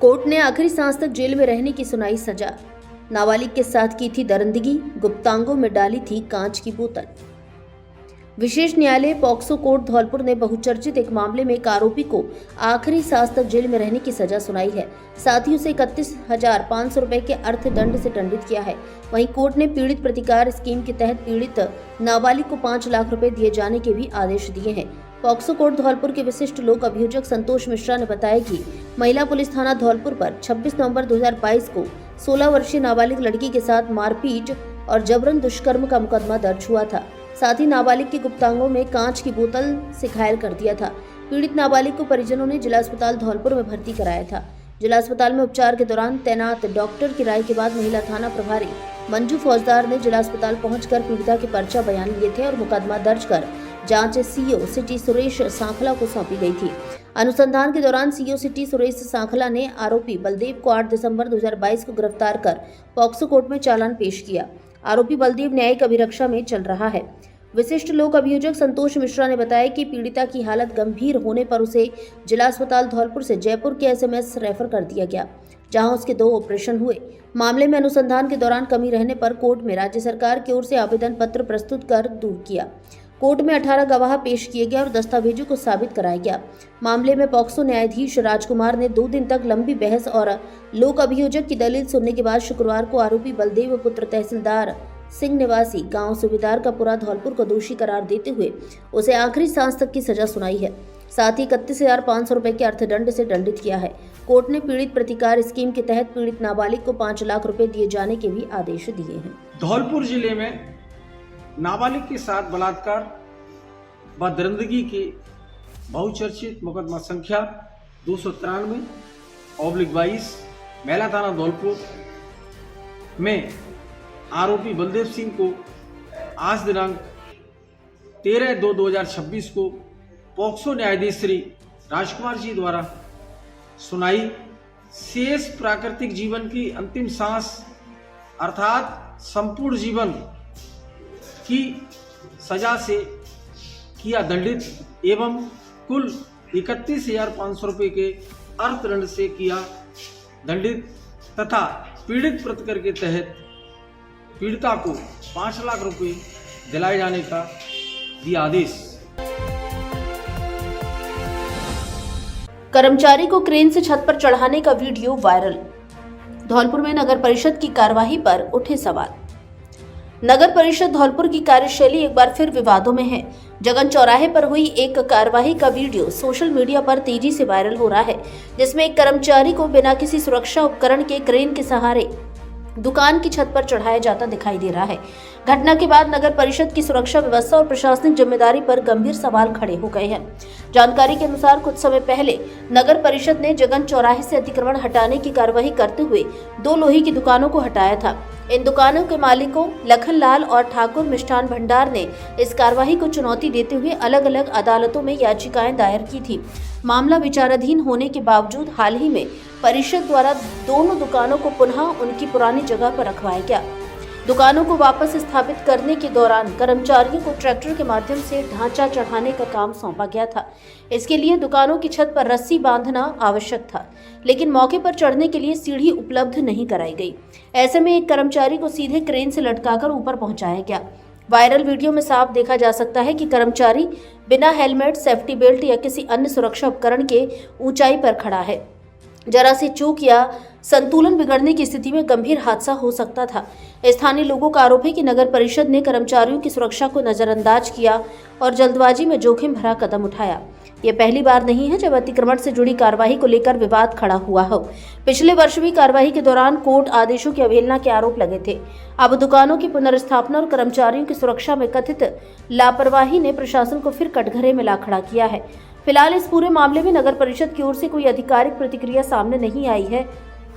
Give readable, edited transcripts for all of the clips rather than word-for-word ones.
Court ने आखिरी सांस तक जेल में रहने की सुनाई सजा। नाबालिग के साथ की थी दरिंदगी, गुप्तांगों में डाली थी कांच की बोतल। विशेष न्यायालय पॉक्सो कोर्ट धौलपुर ने बहुचर्चित एक मामले में एक आरोपी को आखिरी सांस तक जेल में रहने की सजा सुनाई है। साथ ही उसे 31,500 रुपए के अर्थदंड से दंडित किया है। वहीं कोर्ट ने पीड़ित प्रतिकार स्कीम के तहत पीड़ित नाबालिग को 5 लाख रुपए दिए जाने के भी आदेश दिए हैं। पॉक्सो कोर्ट धौलपुर के विशिष्ट लोक अभियोजक संतोष मिश्रा ने बताया कि महिला पुलिस थाना धौलपुर पर 26 नवंबर 2022 को 16 वर्षीय नाबालिग लड़की के साथ मारपीट और जबरन दुष्कर्म का मुकदमा दर्ज हुआ था। साथ ही नाबालिग के गुप्तांगों में कांच की बोतल से घायल कर दिया था। पीड़ित नाबालिग को परिजनों ने जिला अस्पताल धौलपुर में भर्ती कराया था। जिला अस्पताल में उपचार के दौरान तैनात डॉक्टर की राय के बाद महिला थाना प्रभारी मंजू फौजदार ने जिला अस्पताल पहुंचकर पीड़िता के पर्चा बयान लिए थे और मुकदमा दर्ज कर जांच सीओ सिटी सुरेश सांखला को सौंपी गई थी। अनुसंधान के दौरान सीओ सिटी सुरेश सांखला ने आरोपी बलदेव को 8 दिसंबर 2022 को गिरफ्तार कर पॉक्सो कोर्ट में चालान पेश किया। आरोपी बलदेव न्यायिक अभिरक्षा में चल रहा है। विशिष्ट लोक अभियोजक संतोष मिश्रा ने बताया कि पीड़िता की हालत गंभीर होने पर उसे जिला अस्पताल धौलपुर से जयपुर के एसएमएस रेफर कर दिया गया, जहां उसके 2 ऑपरेशन हुए। मामले में अनुसंधान के दौरान कमी रहने पर कोर्ट में राज्य सरकार की ओर से आवेदन पत्र प्रस्तुत कर दूर किया। कोर्ट में 18 गवाह पेश किए गए और दस्तावेजों को साबित कराया गया। मामले में पॉक्सो न्यायाधीश राजकुमार ने 2 दिन तक लंबी बहस और लोक अभियोजक की दलील सुनने के बाद शुक्रवार को आरोपी बलदेव पुत्र तहसीलदार सिंह निवासी गांव सूबेदार का पूरा धौलपुर को दोषी करार देते हुए उसे आखिरी सांस तक की सजा सुनाई है। साथ ही 31,500 रुपए के अर्थदंड से दंडित किया है। कोर्ट ने पीड़ित प्रतिकार स्कीम के तहत पीड़ित नाबालिग को 5 लाख रुपए दिए जाने के भी आदेश दिए हैं। धौलपुर जिले में नाबालिग के साथ बलात्कार व दरिंदगी के बहुचर्चित मुकदमा संख्या 293/22 महिला थाना धौलपुर में आरोपी बलदेव सिंह को आज दिनांक 13/2/2026 को पॉक्सो न्यायाधीश श्री राजकुमार जी द्वारा सुनाई शेष प्राकृतिक जीवन की अंतिम सांस अर्थात संपूर्ण जीवन की सजा से किया दंडित एवं कुल 31,500 रुपये के अर्थदंड से किया दंडित तथा पीड़ित प्रतिकर के तहत पीड़िता को 5 लाख रुपए दिलाए जाने का दिया आदेश। कर्मचारी को क्रेन से छत पर चढ़ाने का वीडियो वायरल। धौलपुर में नगर परिषद की कार्यवाही पर उठे सवाल। नगर परिषद धौलपुर की कार्यशैली एक बार फिर विवादों में है। जगन चौराहे पर हुई एक कार्यवाही का वीडियो सोशल मीडिया पर तेजी से वायरल हो रहा है, जिसमें एक कर्मचारी को बिना किसी सुरक्षा उपकरण के क्रेन के सहारे दुकान की छत पर चढ़ाया जाता दिखाई दे रहा है। घटना के बाद नगर परिषद की सुरक्षा व्यवस्था और प्रशासनिक जिम्मेदारी पर गंभीर सवाल खड़े हो गए हैं। जानकारी के अनुसार कुछ समय पहले नगर परिषद ने जगन चौराहे से अतिक्रमण हटाने की कार्यवाही करते हुए 2 लोहे की दुकानों को हटाया था। इन दुकानों के मालिकों लखन लाल और ठाकुर मिष्ठान भंडार ने इस कार्यवाही को चुनौती देते हुए अलग अलग अदालतों में याचिकाएं दायर की थी। मामला विचाराधीन होने के बावजूद हाल ही में परिषद द्वारा दोनों दुकानों को पुनः उनकी पुरानी जगह पर रखवाया गया। दुकानों को वापस स्थापित करने के दौरान कर्मचारियों को ट्रैक्टर के माध्यम से ढांचा चढ़ाने का काम सौंपा गया था। इसके लिए दुकानों की छत पर रस्सी बांधना आवश्यक था, लेकिन मौके पर चढ़ने के लिए सीढ़ी उपलब्ध नहीं कराई गई। ऐसे में एक कर्मचारी को सीधे क्रेन से लटकाकर ऊपर पहुंचाया गया। वायरल वीडियो में साफ देखा जा सकता है कि कर्मचारी बिना हेलमेट, सेफ्टी बेल्ट या किसी अन्य सुरक्षा उपकरण के ऊंचाई पर खड़ा है। जरा सी चूक या संतुलन बिगड़ने की स्थिति में गंभीर हादसा हो सकता था। स्थानीय लोगों का आरोप है कि नगर परिषद ने कर्मचारियों की सुरक्षा को नजरअंदाज किया और जल्दबाजी में जोखिम भरा कदम उठाया। ये पहली बार नहीं है जब अतिक्रमण से जुड़ी कार्यवाही को लेकर विवाद खड़ा हुआ हो। पिछले वर्ष भी कार्यवाही के दौरान कोर्ट आदेशों की अवहेलना के आरोप लगे थे। अब दुकानों की पुनर्स्थापना और कर्मचारियों की सुरक्षा में कथित लापरवाही ने प्रशासन को फिर कटघरे में ला खड़ा किया है। फिलहाल इस पूरे मामले में नगर परिषद की ओर से कोई आधिकारिक प्रतिक्रिया सामने नहीं आई है।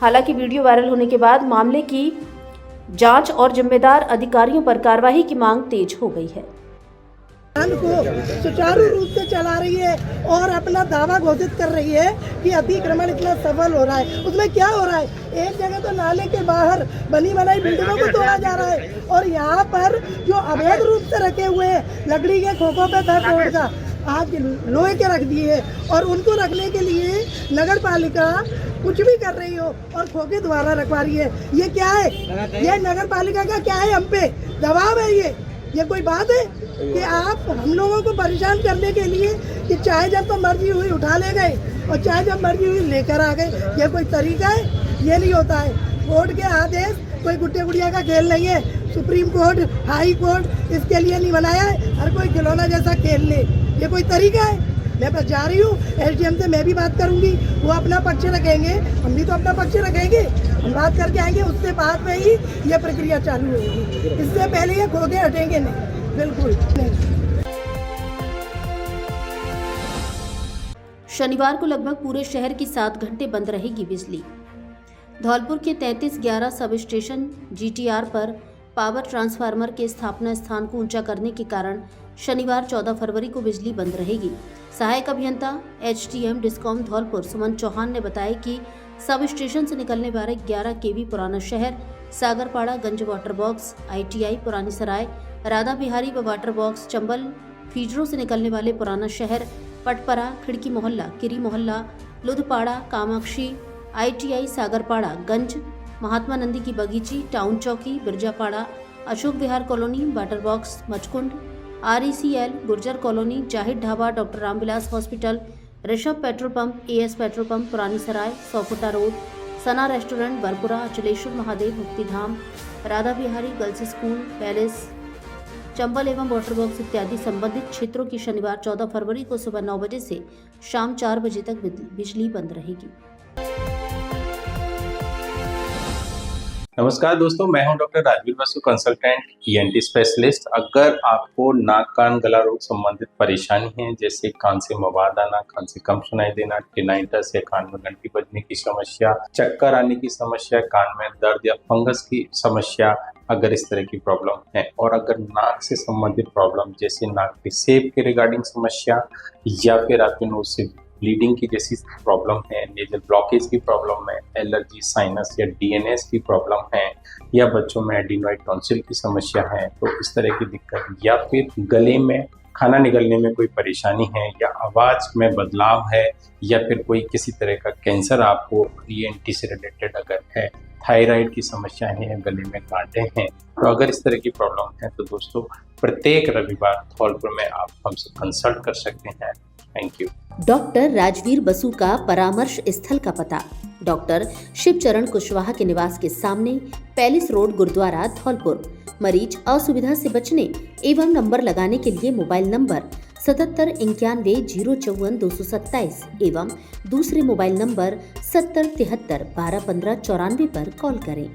हालांकि वीडियो वायरल होने के बाद मामले की जांच और जिम्मेदार अधिकारियों पर कार्रवाई की मांग तेज हो गई है। को सुचारू रूप से चला रही है और अपना दावा घोषित कर रही है कि अतिक्रमण इतना सफल हो रहा है। उसमें क्या हो रहा है, एक जगह तो नाले के बाहर बनी बनाई बिल्डिंगों को तोड़ा जा रहा है और यहाँ पर जो अवैध रूप से रखे हुए हैं लकड़ी के खोखों पे था तोड़ का, आज लोहे के रख दिए और उनको रखने के लिए नगर पालिका कुछ भी कर रही हो और खोके द्वारा रखवा रही है, ये क्या है? ये नगर पालिका का क्या है? हम पे दबाव है ये कोई बात है कि आप हम लोगों को परेशान करने के लिए कि चाहे जब तो मर्जी हुई उठा ले गए और चाहे जब मर्जी हुई लेकर आ गए, ये कोई तरीका है? ये नहीं होता है। कोर्ट के आदेश कोई गुड्डे गुड़िया का खेल नहीं है। सुप्रीम कोर्ट, हाई कोर्ट इसके लिए नहीं बनाया है हर कोई खिलौना जैसा खेल ले, ये कोई तरीका है? मैं बस जा रही हूँ, एसडीएम से मैं भी बात करूंगी, वो अपना पक्ष रखेंगे, हम भी तो अपना पक्ष रखेंगे, हम बात करके आएंगे, उसके बाद में ही ये प्रक्रिया चालू होगी। इससे पहले ये खोके हटेंगे नहीं, बिल्कुल नहीं। शनिवार को लगभग पूरे शहर की 7 घंटे बंद रहेगी बिजली। धौलपुर के 3311 सब स्टेशन जीटीआर पर पावर ट्रांसफार्मर के स्थापना स्थान को ऊंचा करने के कारण शनिवार 14 फरवरी को बिजली बंद रहेगी। सहायक अभियंता एचटीएम डिस्कॉम धौलपुर सुमन चौहान ने बताया कि सब स्टेशन से निकलने वाले 11 केवी पुराना शहर, सागरपाड़ा, गंज वाटर बॉक्स, आईटीआई पुरानी सराय, राधा बिहारी व वाटर बॉक्स, चंबल फीडरों से निकलने वाले पुराना शहर, पटपरा, खिड़की मोहल्ला, किरी मोहल्ला, लुधपाड़ा, कामाक्षी, आईटीआई सागरपाड़ा, गंज, महात्मा नंदी की बगीची, town Chowki, Birjapada, Ashok Vihar colony, water box, Machkund, RECL, Gurjar colony, Zahid Dhaba, doctor Ramvilas hospital, Rishabh petrol pump, AS petrol pump, Purani Sarai, Sauputa road, Sana restaurant, Barpura, Achaleshwar Mahadev, Muktidham, Radha Bihari, girls school, palace, Chambal एवं वाटर बॉक्स इत्यादि संबंधित क्षेत्रों की शनिवार 14 फरवरी को सुबह 9 बजे से शाम 4 बजे तक बिजली बंद रहेगी। नमस्कार दोस्तों, मैं हूं doctor Rajveer Basu, consultant ENT specialist. अगर आपको नाक कान गला रोग संबंधित परेशानी है, जैसे कान से मवाद आना, कान से कम सुनाई देना, टिनाइटस या कान में घंटी बजने की समस्या, चक्कर आने की समस्या, कान में दर्द या फंगस की समस्या, अगर इस तरह की प्रॉब्लम है, और अगर नाक से संबंधित प्रॉब्लम जैसे नाक के शेप के रिगार्डिंग समस्या या फिर आपके नोज से ब्लीडिंग की जैसी प्रॉब्लम है, नेजल ब्लॉकेज की प्रॉब्लम है, एलर्जी, साइनस या डीएनएस की प्रॉब्लम है, या बच्चों में एडिनोइड टॉन्सिल की समस्या है, तो इस तरह की दिक्कत, या फिर गले में खाना निगलने में कोई परेशानी है, या आवाज़ में बदलाव है, या फिर कोई किसी तरह का कैंसर आपको ईएनटी से रिलेटेड अगर है, थायराइड की समस्या है, गले में कांटे हैं, तो अगर इस तरह की प्रॉब्लम है तो दोस्तों प्रत्येक रविवार धौलपुर में आप हमसे कंसल्ट कर सकते हैं। Thank you. Doctor Rajveer Basu का परामर्श स्थल का पता: डॉक्टर शिवचरण कुशवाहा के निवास के सामने, पैलेस रोड, गुरुद्वारा, धौलपुर। मरीज असुविधा से बचने एवं नंबर लगाने के लिए मोबाइल नंबर 7791041227 एवं दूसरे मोबाइल नंबर 7073121594 पर कॉल करें।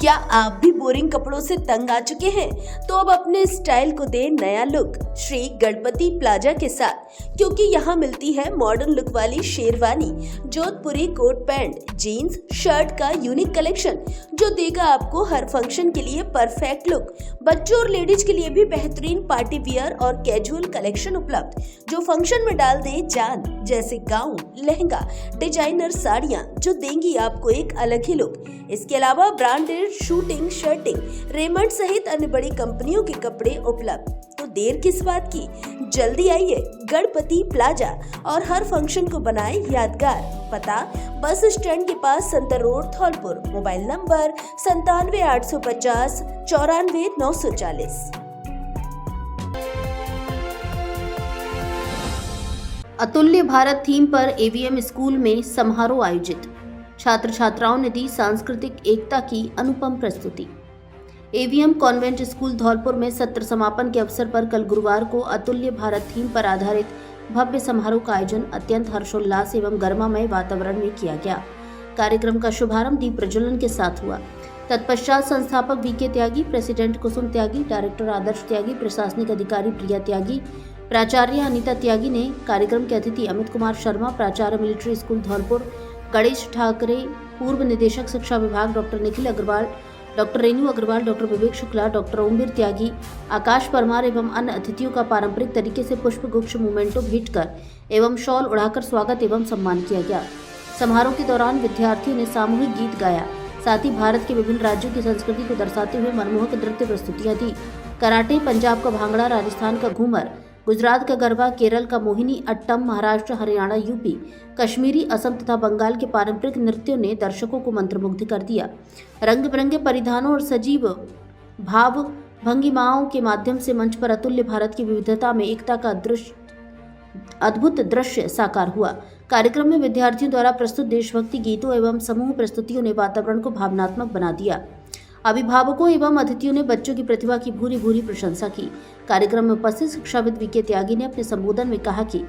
क्या आप भी बोरिंग कपड़ों से तंग आ चुके हैं? तो अब अपने स्टाइल को दे नया लुक श्री गणपति प्लाजा के साथ, क्योंकि यहाँ मिलती है मॉडर्न लुक वाली शेरवानी, जोधपुरी कोट पैंट, जीन्स, शर्ट का यूनिक कलेक्शन जो देगा आपको हर फंक्शन के लिए परफेक्ट लुक। बच्चों और लेडीज के लिए भी बेहतरीन पार्टी वियर और कैजुअल कलेक्शन उपलब्ध जो फंक्शन में डाल दे जान, जैसे गाउन, लहंगा, डिजाइनर साड़ियाँ जो देंगी आपको एक अलग ही लुक। इसके अलावा ब्रांडेड शूटिंग, शर्टिंग, रेमंड सहित अन्य बड़ी कंपनियों के कपड़े उपलब्ध। तो देर किस बात की, जल्दी आइए गणपति प्लाजा और हर फंक्शन को बनाए यादगार। पता: बस स्टैंड के पास, Santar road, Dholpur. Mobile number 97 850 94 940। Atulya Bharat theme पर एवीएम स्कूल में समारोह आयोजित। छात्र छात्राओं ने दी सांस्कृतिक एकता की अनुपम प्रस्तुति। एवीएम कॉन्वेंट स्कूल धौलपुर में सत्र समापन के अवसर पर कल गुरुवार को अतुल्य भारत थीम पर आधारित भव्य समारोह का आयोजन अत्यंत हर्षोल्लास एवं गर्मामय वातावरण में किया गया। कार्यक्रम का शुभारंभ दीप प्रज्वलन के साथ हुआ। तत्पश्चात संस्थापक बीके त्यागी, प्रेसिडेंट कुसुम त्यागी, डायरेक्टर आदर्श त्यागी, प्रशासनिक अधिकारी प्रिया त्यागी, प्राचार्य अनीता त्यागी ने कार्यक्रम के अतिथि अमित कुमार शर्मा, प्राचार्य मिलिट्री स्कूल धौलपुर, गणेश ठाकरे, पूर्व निदेशक शिक्षा विभाग doctor Nikhil Agarwal, doctor Renu Agarwal, doctor Vivek Shukla, doctor Omvir Tyagi, Akash Parmar एवं अन्य अतिथियों का पारंपरिक तरीके से पुष्प गुच्छ मोमेंटो भेंट कर एवं शॉल उड़ाकर स्वागत एवं सम्मान किया गया। समारोह के दौरान विद्यार्थियों ने सामूहिक गीत गाया, साथ ही भारत के विभिन्न राज्यों की संस्कृति को दर्शाते हुए मनमोहक नृत्य प्रस्तुतियां दी। कराटे, पंजाब का भांगड़ा, राजस्थान का घूमर, गुजरात का गरबा, केरल का मोहिनी अट्टम, महाराष्ट्र, हरियाणा, यूपी, कश्मीरी, असम तथा बंगाल के पारंपरिक नृत्यों ने दर्शकों को मंत्रमुग्ध कर दिया। रंग बिरंगे परिधानों और सजीव भाव भंगिमाओं के माध्यम से मंच पर अतुल्य भारत की विविधता में एकता का अद्भुत दृश्य साकार हुआ। कार्यक्रम में विद्यार्थियों द्वारा प्रस्तुत देशभक्ति गीतों एवं समूह प्रस्तुतियों ने वातावरण को भावनात्मक बना दिया। अभिभावकों एवं अतिथियों ने बच्चों की प्रतिभा की भूरी भूरी प्रशंसा की। कार्यक्रम में उपस्थित शिक्षाविद वीके त्यागी ने अपने संबोधन में कहा कि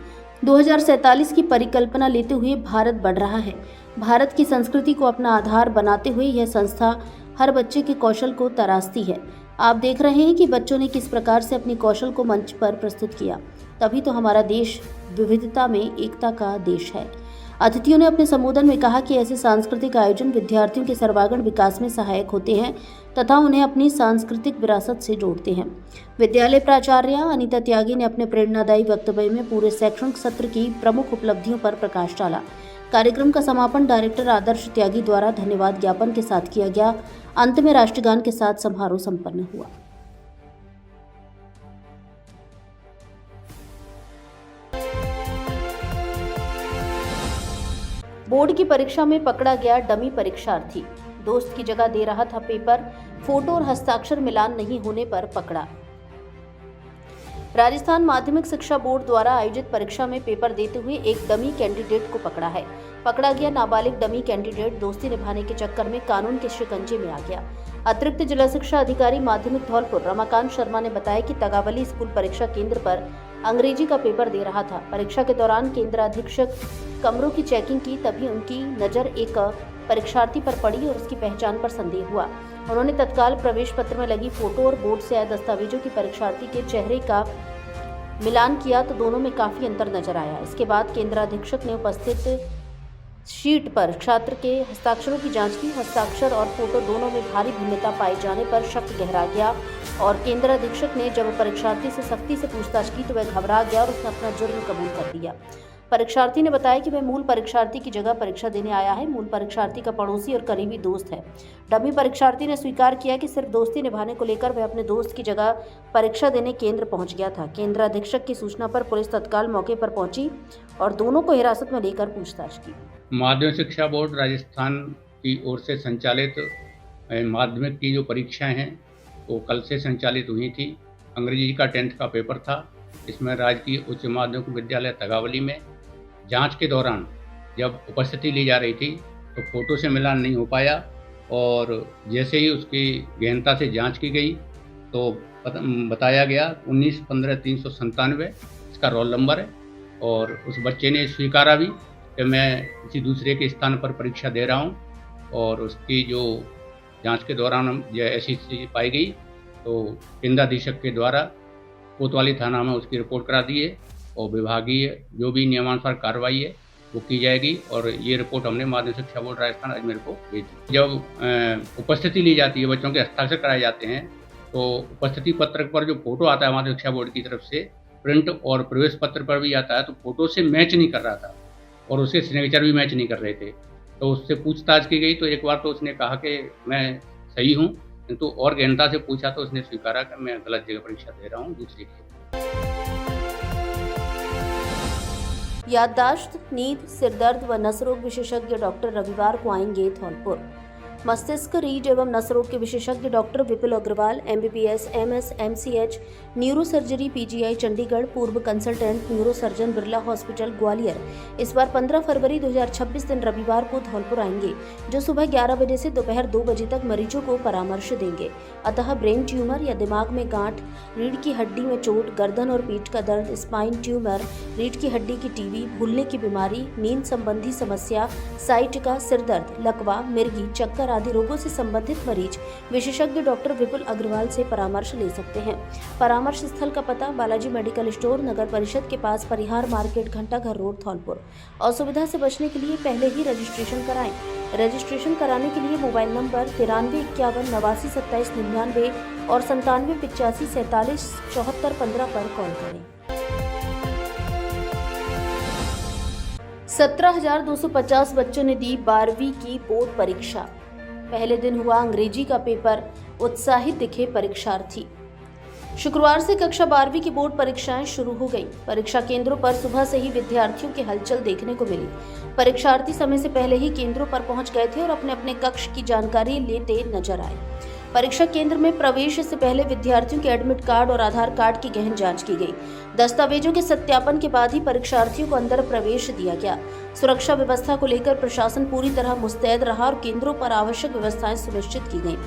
2047 की परिकल्पना लेते हुए भारत बढ़ रहा है। भारत की संस्कृति को अपना आधार बनाते हुए यह संस्था हर बच्चे के कौशल को तराशती है। आप देख रहे हैं कि बच्चों ने किस प्रकार से अपने कौशल को मंच पर प्रस्तुत किया। तभी तो हमारा देश विविधता में एकता का देश है। अतिथियों ने अपने संबोधन में कहा कि ऐसे सांस्कृतिक आयोजन विद्यार्थियों के सर्वांगीण विकास में सहायक होते हैं तथा उन्हें अपनी सांस्कृतिक विरासत से जोड़ते हैं। विद्यालय प्राचार्य अनीता त्यागी ने अपने प्रेरणादायी वक्तव्य में पूरे शैक्षणिक सत्र की प्रमुख उपलब्धियों पर प्रकाश डाला। कार्यक्रम का समापन डायरेक्टर आदर्श त्यागी द्वारा धन्यवाद ज्ञापन के साथ किया गया। अंत में राष्ट्रगान के साथ समारोह संपन्न हुआ। बोर्ड की परीक्षा में पकड़ा गया डमी परीक्षार्थी, दोस्त की जगह दे रहा था पेपर, फोटो और हस्ताक्षर मिलान नहीं होने पर पकड़ा। राजस्थान माध्यमिक शिक्षा बोर्ड द्वारा आयोजित परीक्षा में पेपर देते हुए एक डमी कैंडिडेट को पकड़ा है। पकड़ा गया नाबालिग डमी कैंडिडेट दोस्ती निभाने के चक्कर में कानून के शिकंजे में आ गया। अतिरिक्त जिला शिक्षा अधिकारी माध्यमिक धौलपुर रमाकांत शर्मा ने बताया कि तगावली स्कूल परीक्षा केंद्र पर अंग्रेजी का पेपर दे रहा था। परीक्षा के दौरान केंद्राधीक्षक कमरों की चेकिंग की, तभी उनकी नजर एक परीक्षार्थी पर पड़ी और उसकी पहचान पर संदेह हुआ। उन्होंने तत्काल प्रवेश पत्र में लगी फोटो और बोर्ड से आए दस्तावेजों की परीक्षार्थी के चेहरे का मिलान किया तो दोनों में काफी अंतर नजर आया। इसके बाद केंद्राधीक्षक ने उपस्थित शीट पर छात्र के हस्ताक्षरों की जांच की। हस्ताक्षर और फोटो दोनों में भारी भिन्नता पाए जाने पर शक गहरा गया और केंद्राधीक्षक ने जब परीक्षार्थी से सख्ती से पूछताछ की तो वह घबरा गया और उसने अपना जुर्म कबूल कर लिया। परीक्षार्थी ने बताया कि वह मूल परीक्षार्थी की जगह परीक्षा देने आया है। मूल परीक्षार्थी का पड़ोसी और करीबी दोस्त है। डमी परीक्षार्थी ने स्वीकार किया कि सिर्फ दोस्ती निभाने को लेकर वह अपने दोस्त की जगह परीक्षा देने केंद्र पहुंच गया था। केंद्राधीक्षक की सूचना पर पुलिस तत्काल मौके पर पहुंची और दोनों को हिरासत में लेकर पूछताछ की। माध्यमिक शिक्षा बोर्ड राजस्थान की ओर से संचालित माध्यमिक की जो परीक्षाएं हैं वो कल से संचालित हुई थी। अंग्रेजी का 10th का पेपर था। इसमें राजकीय उच्च माध्यमिक विद्यालय तगावली में जांच के दौरान जब उपस्थिति ली जा रही थी तो फोटो से मिलान नहीं हो पाया और जैसे ही उसकी गहनता से जांच की गई तो बताया गया 19-15-397 इसका रोल नंबर है और उस बच्चे ने स्वीकारा भी कि मैं किसी दूसरे के स्थान पर परीक्षा दे रहा हूं और उसकी जो जांच के दौरान ऐसी चीज़ पाई गई तो केंद्राधीक्षक के द्वारा कोतवाली थाना में उसकी रिपोर्ट करा दी है और विभागीय जो भी नियमानुसार कार्रवाई है वो की जाएगी और ये रिपोर्ट हमने माध्यमिक शिक्षा बोर्ड राजस्थान अजमेर को भेजी। जब उपस्थिति ली जाती है, बच्चों के हस्ताक्षर कराए जाते हैं तो उपस्थिति पत्रक पर जो फोटो आता है माध्यमिक शिक्षा बोर्ड की तरफ से प्रिंट और प्रवेश पत्र पर भी आता है तो फोटो से मैच नहीं कर रहा था और उसके सिग्नेचर भी मैच नहीं कर रहे थे। तो उससे पूछताछ की गई तो एक बार तो उसने कहा कि मैं सही हूँ, किंतु और गहनता से पूछा तो उसने स्वीकारा कि मैं गलत जगह परीक्षा दे रहा हूँ दूसरी की। याददाश्त, नींद, सिरदर्द व नस रोग विशेषज्ञ डॉक्टर रविवार को आएंगे धौलपुर। मस्तिष्क, रीढ़ एवं नस रोग के विशेषज्ञ doctor Vipul Agarwal, MBBS, MS, MCH, neuro surgery, PGI Chandigarh, पूर्व consultant neuro surgeon Birla hospital Gwalior इस बार 15 फरवरी 2026 दिन रविवार को धौलपुर आएंगे, जो सुबह 11 बजे से दोपहर 2 बजे तक मरीजों को परामर्श देंगे। अतः ब्रेन ट्यूमर या दिमाग में गांठ, रीढ़ की हड्डी में चोट, गर्दन और पीठ का दर्द, स्पाइन ट्यूमर, रीढ़ की हड्डी की टीबी, भूलने की बीमारी, नींद संबंधी समस्या, साइटिका, सिरदर्द, लकवा, मिर्गी, चक्कर आदि रोगों से संबंधित मरीज विशेषज्ञ डॉक्टर विपुल अग्रवाल से परामर्श ले सकते हैं। परामर्श स्थल का पता बालाजी मेडिकल स्टोर, नगर परिषद के पास, परिहार मार्केट, घंटाघर रोड, धौलपुर। असुविधा से बचने के लिए पहले ही रजिस्ट्रेशन कराएं। रजिस्ट्रेशन कराने के लिए मोबाइल नंबर 9351 89 27 99 और 97 85 47 74 15 पर कॉल करें। 17,250 बच्चों ने दी 12वीं की बोर्ड परीक्षा। पहले दिन हुआ अंग्रेजी का पेपर, उत्साहित दिखे परीक्षार्थी। शुक्रवार से कक्षा 12वीं की बोर्ड परीक्षाएं शुरू हो गई। परीक्षा केंद्रों पर सुबह से ही विद्यार्थियों की हलचल देखने को मिली। परीक्षार्थी समय से पहले ही केंद्रों पर पहुंच गए थे और अपने अपने कक्ष की जानकारी लेते नजर आए। परीक्षा केंद्र में प्रवेश से पहले विद्यार्थियों के एडमिट कार्ड और आधार कार्ड की गहन जांच की गई। दस्तावेजों के सत्यापन के बाद ही परीक्षार्थियों को अंदर प्रवेश दिया गया। सुरक्षा व्यवस्था को लेकर प्रशासन पूरी तरह मुस्तैद रहा और केंद्रों पर आवश्यक व्यवस्थाएं सुनिश्चित की गईं।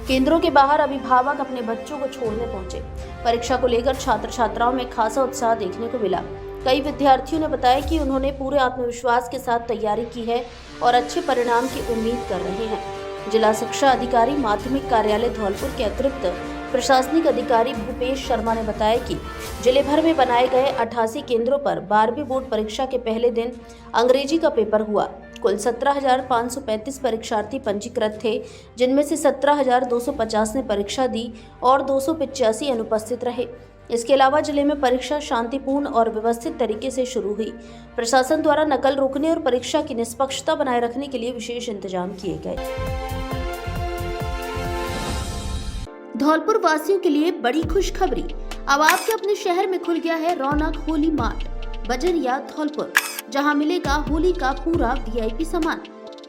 केंद्रों के बाहर अभिभावक अपने बच्चों को छोड़ने पहुंचे। परीक्षा को लेकर छात्र छात्राओं में खासा उत्साह देखने को मिला। कई विद्यार्थियों ने बताया कि उन्होंने पूरे आत्मविश्वास के साथ तैयारी की है और अच्छे परिणाम की उम्मीद कर रहे हैं। जिला शिक्षा अधिकारी माध्यमिक कार्यालय धौलपुर के अतिरिक्त प्रशासनिक अधिकारी भूपेश शर्मा ने बताया कि जिले भर में बनाए गए 88 केंद्रों पर 12वीं बोर्ड परीक्षा के पहले दिन अंग्रेजी का पेपर हुआ। कुल 17,535 परीक्षार्थी पंजीकृत थे, जिनमें से 17,250 ने परीक्षा दी और 285 अनुपस्थित रहे। इसके अलावा जिले में परीक्षा शांतिपूर्ण और व्यवस्थित तरीके से शुरू हुई। प्रशासन द्वारा नकल रोकने और परीक्षा की निष्पक्षता बनाए रखने के लिए विशेष इंतजाम किए गए। धौलपुर वासियों के लिए बड़ी खुशखबरी। अब आपके अपने शहर में खुल गया है रौनक होली मार्ट बजरिया धौलपुर, जहां मिलेगा होली का पूरा वीआईपी सामान,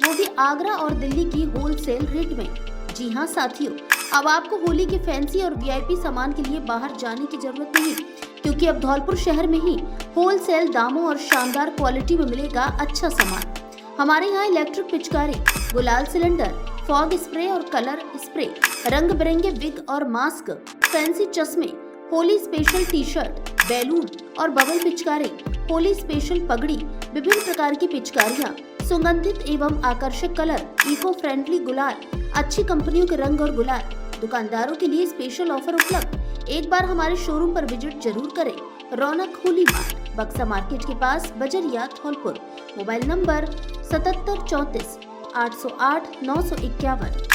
वो भी आगरा और दिल्ली की होलसेल रेट में। जी हां साथियों, अब आपको होली के फैंसी और वीआईपी सामान के लिए बाहर जाने की जरूरत नहीं, क्योंकि अब धौलपुर शहर में ही होलसेल दामों और शानदार क्वालिटी में मिलेगा अच्छा सामान। हमारे यहाँ इलेक्ट्रिक पिचकारी, गुलाल सिलेंडर, फॉग स्प्रे और कलर स्प्रे, रंग बिरंगे विग और मास्क, फैंसी चश्मे, Holi special T shirt, balloon और बबल पिचकारी, होली स्पेशल पगड़ी, विभिन्न प्रकार की पिचकारियाँ, सुगंधित एवं आकर्षक कलर, इको फ्रेंडली गुलाल, अच्छी कंपनियों के रंग और गुलाल। दुकानदारों के लिए स्पेशल ऑफर उपलब्ध। एक बार हमारे शोरूम पर विजिट जरूर करें। रौनक होली मार्ट, बक्सा मार्केट के पास, बजरिया धौलपुर। Mobile number 7734 808 951।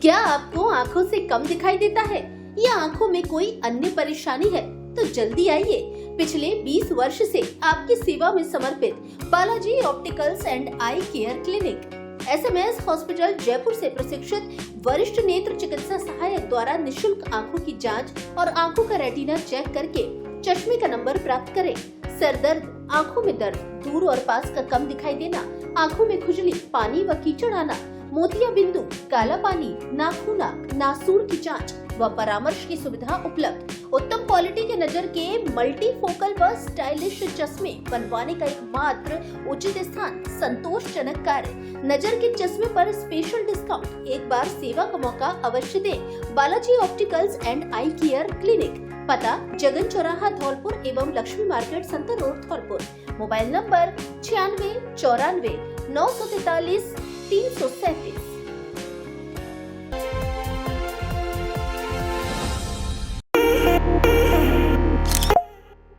क्या आपको आंखों से कम दिखाई देता है या आंखों में कोई अन्य परेशानी है? तो जल्दी आइए। पिछले 20 वर्ष से आपकी सेवा में समर्पित Balaji opticals and eye care clinic SMS hospital Jaipur से प्रशिक्षित वरिष्ठ नेत्र चिकित्सा सहायक द्वारा निशुल्क आंखों की जांच और आंखों का रेटिना चेक करके चश्मे का नंबर प्राप्त करें। सर दर्द, आंखों में दर्द, दूर और पास का कम दिखाई देना, आंखों में खुजली, पानी व कीचड़ आना, मोतिया बिंदु, काला पानी, नाखूना, नासूर की जांच व परामर्श की सुविधा उपलब्ध। उत्तम क्वालिटी के नजर के मल्टीफोकल व स्टाइलिश चश्मे बनवाने का एकमात्र उचित स्थान, संतोषजनक कार्य, नजर के चश्मे पर स्पेशल डिस्काउंट। एक बार सेवा का मौका अवश्य दें। Balaji opticals and eye care clinic, पता जगन चौराहा धौलपुर एवं Lakshmi market Santar road Dholpur. Mobile number 96 94 943 337।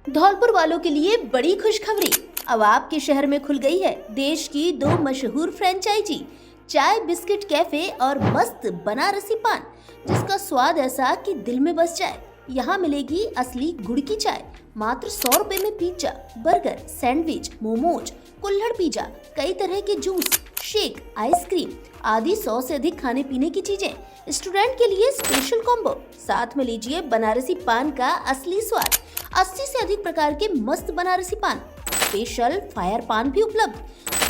Dholpur वालों के लिए बड़ी खुशखबरी। अब आपके शहर में खुल गई है देश की 2 मशहूर फ्रेंचाइजी, चाय बिस्किट कैफे और मस्त बनारसी पान, जिसका स्वाद ऐसा कि दिल में बस जाए। यहाँ मिलेगी असली गुड़ की चाय, मात्र 100 रुपए में पिज्जा, बर्गर, सैंडविच, मोमोज, कुल्हड़ पिज्जा, कई तरह के जूस, शेक, आइसक्रीम आदि 100 से अधिक खाने पीने की चीजें। स्टूडेंट के लिए स्पेशल कॉम्बो, साथ में लीजिए बनारसी पान का असली स्वाद। 80 से अधिक प्रकार के मस्त बनारसी पान, स्पेशल फायर पान भी उपलब्ध।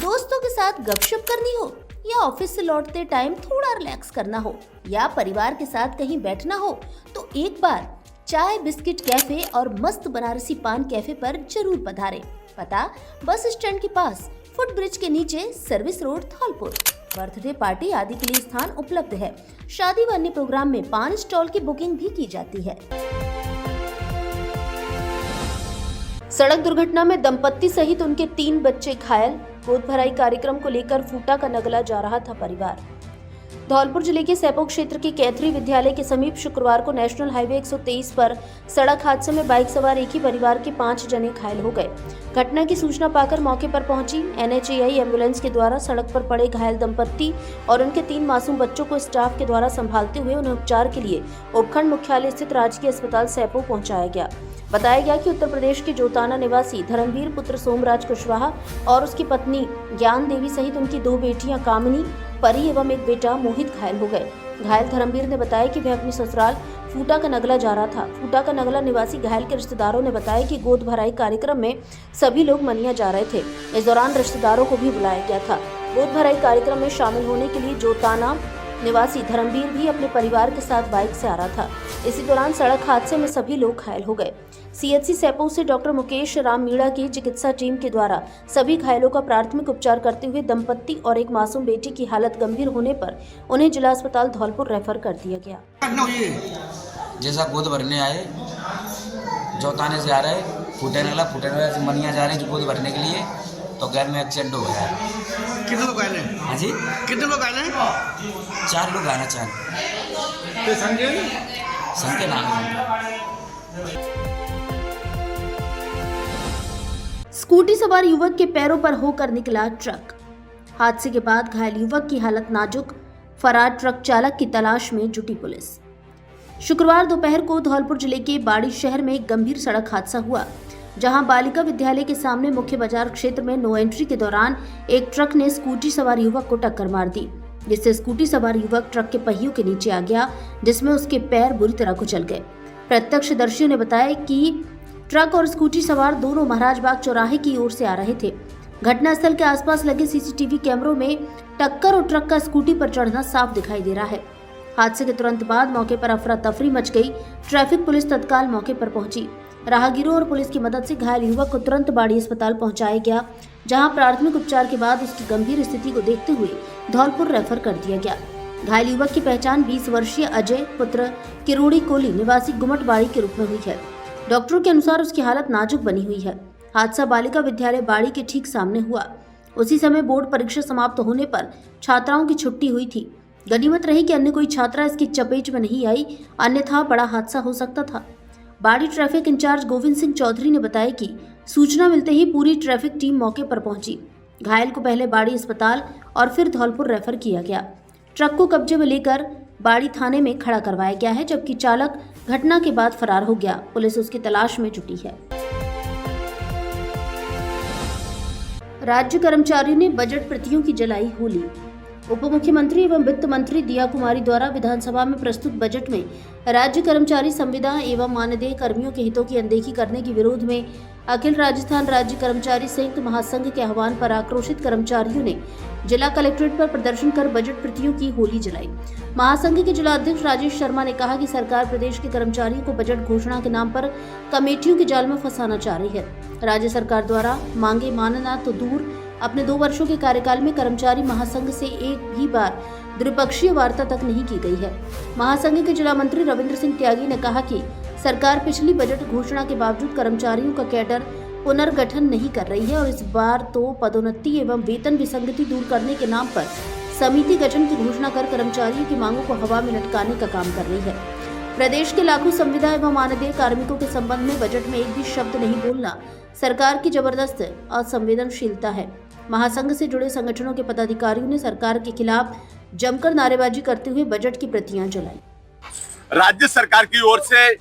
दोस्तों के साथ गपशप करनी हो या ऑफिस से लौटते टाइम थोड़ा रिलैक्स करना हो या परिवार के साथ कहीं बैठना हो, तो एक बार चाय बिस्किट कैफे और मस्त बनारसी पान कैफे पर जरूर पधारें। पता बस स्टैंड के पास, फुट ब्रिज के नीचे, service road Dholpur. Birthday party आदि के लिए स्थान उपलब्ध है। शादी व अन्य प्रोग्राम में पान स्टॉल की बुकिंग भी की जाती है। सड़क दुर्घटना में दंपत्ति सहित उनके 3 बच्चे घायल। गोद भराई कार्यक्रम को लेकर फूटा का नगला जा रहा था परिवार। धौलपुर जिले के सैपो क्षेत्र के कैथरी विद्यालय के समीप शुक्रवार को नेशनल हाईवे 123 पर सड़क हादसे में बाइक सवार एक ही परिवार के 5 जने घायल हो गए। घटना की सूचना पाकर मौके पर पहुंची NHAI एम्बुलेंस के द्वारा सड़क पर पड़े घायल दंपत्ति और उनके 3 मासूम बच्चों को स्टाफ के द्वारा संभालते हुए उन्हें उपचार के लिए उपखंड मुख्यालय स्थित राजकीय अस्पताल सैपो पहुंचाया गया। बताया गया कि उत्तर प्रदेश के जोताना निवासी धर्मवीर पुत्र सोमराज कुशवाहा और उसकी पत्नी ज्ञान देवी सहित उनकी 2 बेटियां कामिनी, परी एवं एक बेटा मोहित घायल हो गए। घायल धर्मवीर ने बताया कि वह अपने ससुराल फूटा का नगला जा रहा था। फूटा का नगला निवासी घायल के रिश्तेदारों ने बताया कि गोद भराई कार्यक्रम में सभी लोग मनिया जा रहे थे। इस दौरान रिश्तेदारों को भी बुलाया गया था। गोद भराई कार्यक्रम में शामिल होने के लिए जोताना निवासी धर्मवीर भी अपने परिवार के साथ बाइक से आ रहा था। इसी दौरान सड़क हादसे में सभी लोग घायल हो गए। सीएचसी सेपो से डॉक्टर मुकेश राम मीणा की चिकित्सा टीम के द्वारा सभी घायलों का प्राथमिक उपचार करते हुए दंपत्ति और एक मासूम बेटी की हालत गंभीर होने पर उन्हें जिला अस्पताल धौलपुर रेफर कर दिया गया। जैसा गोद भरने आए, जोताने से आ रहे, फूटे से मनिया जा रहे हैं गोद भरने के लिए, तो गैर में एक्सीडेंट हो गया। कितने लोग आए हैं? हाँ जी, कितने लोग आए हैं? 4 लोग आना चाहें। तो संजय नाम है। स्कूटी सवार युवक के पैरों पर होकर निकला ट्रक। हादसे के बाद घायल युवक की हालत नाजुक, फरार ट्रक चालक की तलाश में जुटी पुलिस। शुक्रवार दोपहर को धौलपुर जिले के बाड़ी शहर में एक गंभीर सड़क हादसा हुआ, जहां बालिका विद्यालय के सामने मुख्य बाजार क्षेत्र में नो एंट्री के दौरान एक ट्रक ने स्कूटी सवार युवक को टक्कर मार दी, जिससे स्कूटी सवार युवक ट्रक के पहियों के नीचे आ गया, जिसमें उसके पैर बुरी तरह कुचल गए। प्रत्यक्षदर्शियों ने बताया कि ट्रक और स्कूटी सवार दोनों महाराजबाग चौराहे की ओर से आ रहे थे। घटनास्थल के आसपास लगे सीसीटीवी कैमरों में टक्कर और ट्रक का स्कूटी पर चढ़ना साफ दिखाई दे रहा है। हादसे के तुरंत बाद मौके पर अफरा तफरी मच गई। ट्रैफिक पुलिस तत्काल मौके पर पहुंची। राहगीरों और पुलिस की मदद से घायल युवक को तुरंत बाड़ी अस्पताल पहुंचाया गया, जहां प्राथमिक उपचार के बाद उसकी गंभीर स्थिति को देखते हुए धौलपुर रेफर कर दिया गया। घायल युवक की पहचान 20 वर्षीय अजय पुत्र किरोड़ी कोली निवासी गुमटबाड़ी के रूप में हुई है। डॉक्टरों के अनुसार उसकी हालत नाजुक बनी हुई है। हादसा बालिका विद्यालय बाड़ी के ठीक सामने हुआ। उसी समय बोर्ड परीक्षा समाप्त होने पर छात्राओं की छुट्टी हुई थी। गनीमत रही कि अन्य कोई छात्रा इसकी चपेट में नहीं आई, अन्यथा बड़ा हादसा हो सकता था। बाड़ी ट्रैफिक इंचार्ज गोविंद सिंह चौधरी ने बताया कि सूचना मिलते ही पूरी ट्रैफिक टीम मौके पर पहुंची। घायल को पहले बाड़ी अस्पताल और फिर धौलपुर रेफर किया गया। ट्रक को कब्जे में लेकर बाड़ी थाने में खड़ा करवाया गया है, जबकि चालक घटना के बाद फरार हो गया। पुलिस उसकी तलाश में जुटी है। राज्य कर्मचारियों ने बजट प्रतियों की जलाई होली। उप मुख्यमंत्री एवं वित्त मंत्री दिया कुमारी द्वारा विधानसभा में प्रस्तुत बजट में राज्य कर्मचारी संविदा एवं मानदेय कर्मियों के हितों की अनदेखी करने के विरोध में अखिल राजस्थान राज्य कर्मचारी संयुक्त महासंघ के आह्वान पर आक्रोशित कर्मचारियों ने जिला कलेक्ट्रेट पर प्रदर्शन कर बजट प्रतियों की होली जलाई। महासंघ के जिला अध्यक्ष राजेश शर्मा ने कहा कि सरकार प्रदेश के कर्मचारियों को बजट घोषणा के नाम पर कमेटियों के जाल में फंसाना चाह रही है। राज्य सरकार द्वारा मांगे मानना तो दूर, अपने 2 वर्षों के कार्यकाल में कर्मचारी महासंघ से एक भी बार द्विपक्षीय वार्ता तक नहीं की गई है। महासंघ के जिला मंत्री रविंद्र सिंह त्यागी ने कहा कि सरकार पिछली बजट घोषणा के बावजूद कर्मचारियों का कैडर पुनर्गठन नहीं कर रही है और इस बार तो पदोन्नति एवं वेतन विसंगति दूर करने के नाम पर समिति गठन की घोषणा कर कर्मचारियों की मांगों को हवा में लटकाने का काम कर रही है। प्रदेश के लाखों संविदा एवं मानदेय कार्मिकों के संबंध में बजट में एक भी शब्द नहीं बोलना सरकार की जबरदस्त असंवेदनशीलता है। महासंघ से जुड़े संगठनों के पदाधिकारियों ने सरकार के खिलाफ जमकर नारेबाजी करते हुए बजट की प्रतियां जलाई। राज्य सरकार की ओर से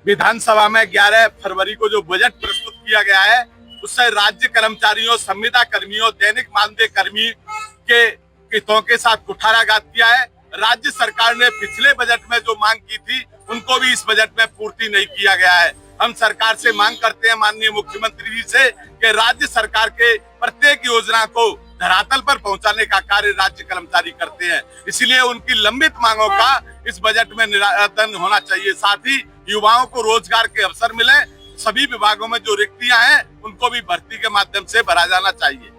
विधानसभा में 11 फरवरी को जो बजट प्रस्तुत किया गया है, उससे राज्य कर्मचारियों, संविदा कर्मियों, दैनिक मानदेय कर्मी के हितों के साथ कुठाराघात किया है। राज्य सरकार ने पिछले बजट में जो मांग की थी, उनको भी इस बजट में पूर्ति नहीं किया गया है। हम सरकार से मांग करते हैं, माननीय मुख्यमंत्री जी से, कि राज्य सरकार के प्रत्येक योजना को धरातल पर पहुंचाने का कार्य राज्य कर्मचारी करते हैं। इसलिए उनकी लंबित मांगों का इस बजट में निराकरण होना चाहिए। साथ ही युवाओं को रोजगार के अवसर मिले, सभी विभागों में जो रिक्तियां हैं उनको भी भर्ती के माध्यम से भरा जाना चाहिए।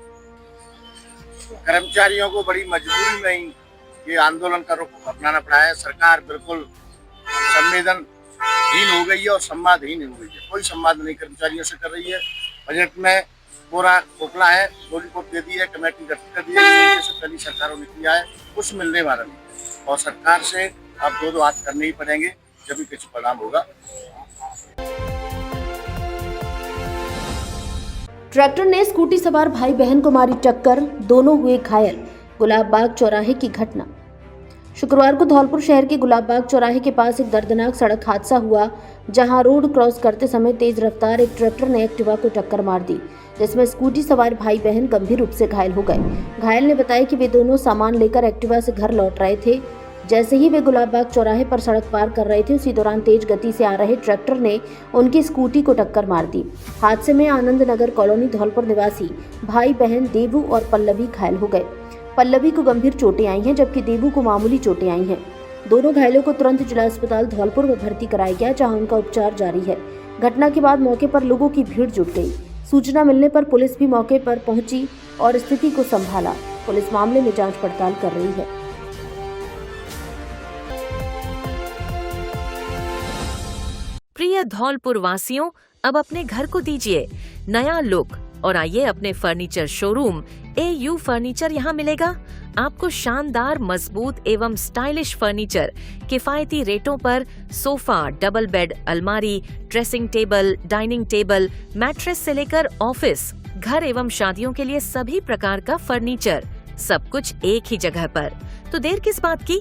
कर्मचारियों को बड़ी मजबूरी में ही ये आंदोलन का रुख अपनाना पड़ा है। सरकार बिल्कुल संवेदनहीन हो गई है और संवादहीन हो गई है। कोई संवाद नहीं कर्मचारियों से कर रही है। बजट में पूरा खोखला है, लॉलीपॉप दे दी है, कमेटी गठित कर दी है, जैसे पहली सरकारों ने किया है, कुछ मिलने वाला नहीं। और सरकार से अब 2 हाथ करने ही पड़ेंगे, जब भी कुछ परिणाम होगा। ट्रैक्टर ने स्कूटी सवार भाई बहन को मारी टक्कर, दोनों हुए घायल। गुलाब बाग चौराहे की घटना। शुक्रवार को धौलपुर शहर के गुलाबबाग चौराहे के पास एक दर्दनाक सड़क हादसा हुआ, जहां रोड क्रॉस करते समय तेज रफ्तार एक ट्रैक्टर ने एक्टिवा को टक्कर मार दी, जिसमें स्कूटी सवार भाई बहन गंभीर रूप से घायल हो गए। घायल ने बताया कि वे दोनों सामान लेकर एक्टिवा से घर लौट रहे थे। जैसे ही वे गुलाबबाग चौराहे पर सड़क पार कर रहे थे, उसी दौरान तेज गति से आ रहे ट्रैक्टर ने उनकी स्कूटी को टक्कर मार दी। हादसे में आनंद नगर कॉलोनी धौलपुर निवासी भाई बहन देवू और पल्लवी घायल हो गए। पल्लवी को गंभीर चोटें आई हैं, जबकि देवू को मामूली चोटें आई हैं। दोनों घायलों को तुरंत जिला अस्पताल धौलपुर में भर्ती कराया गया, जहां उनका उपचार जारी है। घटना के बाद मौके पर लोगों की भीड़ जुट गई। सूचना मिलने पर पुलिस भी मौके पर पहुंची और स्थिति को संभाला। पुलिस मामले में जांच पड़ताल कर रही है। प्रिय धौलपुर वासियों, अब अपने घर को दीजिए नया लुक और आइए अपने फर्नीचर शोरूम AU फर्नीचर यहाँ मिलेगा। आपको शानदार, मजबूत एवं स्टाइलिश फर्नीचर किफायती रेटों पर सोफा, डबल बेड, अलमारी, dressing table, dining table, mattress से लेकर ऑफिस, घर एवं शादियों के लिए सभी प्रकार का फर्नीचर, सब कुछ एक ही जगह पर। तो देर किस बात की,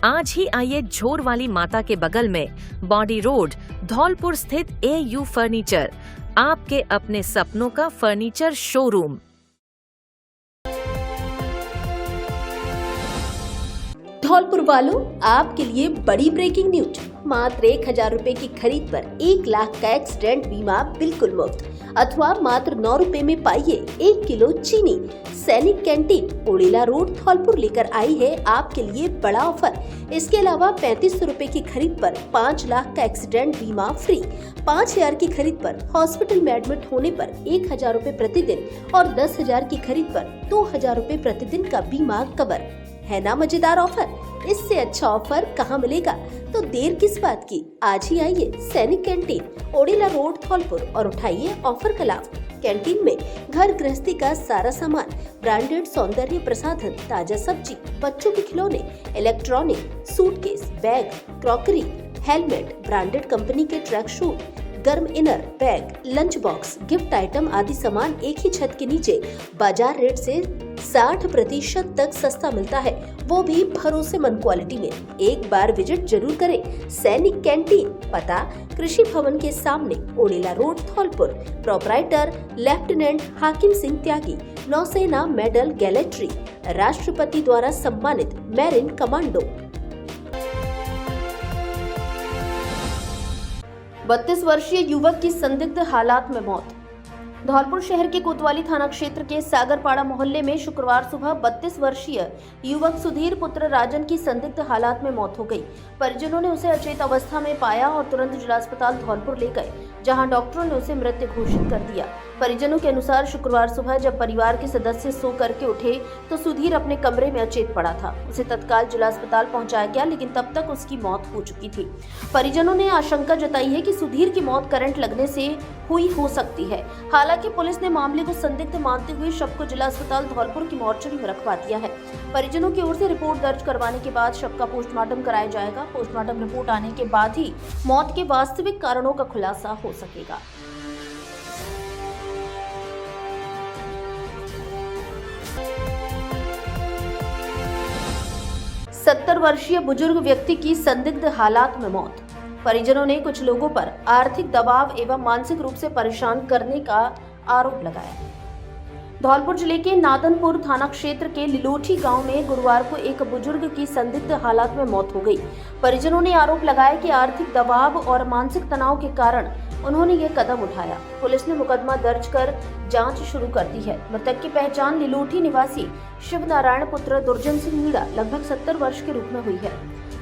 आज ही आइए झोर वाली माता के बगल में बॉडी रोड धौलपुर स्थित AU फर्नीचर, आपके अपने सपनों का फर्नीचर शोरूम। धौलपुर वालों, आपके लिए बड़ी ब्रेकिंग न्यूज। मात्र 1000 रुपए की खरीद पर 1 लाख का एक्सीडेंट बीमा बिल्कुल मुफ्त, अथवा मात्र 9 रुपए में पाइए 1 किलो चीनी। सैनिक कैंटीन ओड़ेला रोड धौलपुर लेकर आई है आपके लिए बड़ा ऑफर। इसके अलावा 3500 रुपए की खरीद पर 5 लाख का एक्सीडेंट बीमा फ्री। 5000 की खरीद पर हॉस्पिटल में एडमिट होने पर 1000 रुपए प्रतिदिन और 10,000 की खरीद पर 2000 रुपए प्रतिदिन का बीमा कवर। है ना मजेदार ऑफर? इससे अच्छा ऑफर कहाँ मिलेगा? तो देर किस बात की, आज ही आइए सैनिक कैंटीन ओड़ेला रोड धौलपुर और उठाइए ऑफर का लाभ। कैंटीन में घर गृहस्थी का सारा सामान, ब्रांडेड सौंदर्य प्रसाधन, ताजा सब्जी, बच्चों के खिलौने, electronic, suitcase, bag, crockery, helmet, branded company के ट्रैक शूट, गर्म inner, bag, lunch box, gift item आदि सामान एक ही छत के नीचे बाजार रेट से 60% तक सस्ता मिलता है, वो भी भरोसेमंद क्वालिटी में। एक बार विजिट जरूर करें। सैनिक कैंटीन, पता कृषि भवन के सामने ओड़ेला रोड धौलपुर। प्रोपराइटर लेफ्टिनेंट हाकिम सिंह त्यागी, नौसेना मेडल गैलेट्री, राष्ट्रपति द्वारा सम्मानित मैरिन कमांडो। 32 वर्षीय युवक की संदिग्ध हालात में मौत। धौलपुर शहर के कोतवाली थाना क्षेत्र के सागरपाड़ा मोहल्ले में शुक्रवार सुबह 32 वर्षीय युवक सुधीर पुत्र राजन की संदिग्ध हालात में मौत हो गई। परिजनों ने उसे अचेत अवस्था में पाया और तुरंत जिला अस्पताल धौलपुर ले गए, जहां डॉक्टरों ने उसे मृत घोषित कर दिया। परिजनों के अनुसार शुक्रवार सुबह जब परिवार के सदस्य सो करके उठे तो सुधीर अपने कमरे में अचेत पड़ा था। उसे तत्काल जिला अस्पताल पहुंचाया गया, लेकिन तब तक उसकी मौत हो चुकी थी। परिजनों ने आशंका जताई है कि सुधीर की मौत करंट लगने से हुई हो सकती है। हालांकि पुलिस ने मामले को संदिग्ध मानते हुए शव को जिला अस्पताल धौलपुर की मॉर्चरी में रखवा दिया है। परिजनों की ओर से रिपोर्ट दर्ज करवाने के बाद शव का पोस्टमार्टम कराया जाएगा। पोस्टमार्टम रिपोर्ट आने के बाद ही मौत के वास्तविक कारणों का खुलासा हो सकेगा। सत्तर वर्षीय बुजुर्ग व्यक्ति की संदिग्ध हालात में मौत। परिजनों ने कुछ लोगों पर आर्थिक दबाव एवं मानसिक रूप से परेशान करने का आरोप लगाया। धौलपुर जिले के नादनपुर थाना क्षेत्र के लिलोठी गांव में गुरुवार को एक बुजुर्ग की संदिग्ध हालात में मौत हो गई। परिजनों ने आरोप लगाया कि आर्थिक दबाव और मानसिक तनाव के कारण उन्होंने ये कदम उठाया। पुलिस ने मुकदमा दर्ज कर जांच शुरू कर दी है। मृतक की पहचान लिलोठी निवासी शिव नारायण पुत्र दुर्जन सिंह मीणा लगभग 70 वर्ष के रूप में हुई है।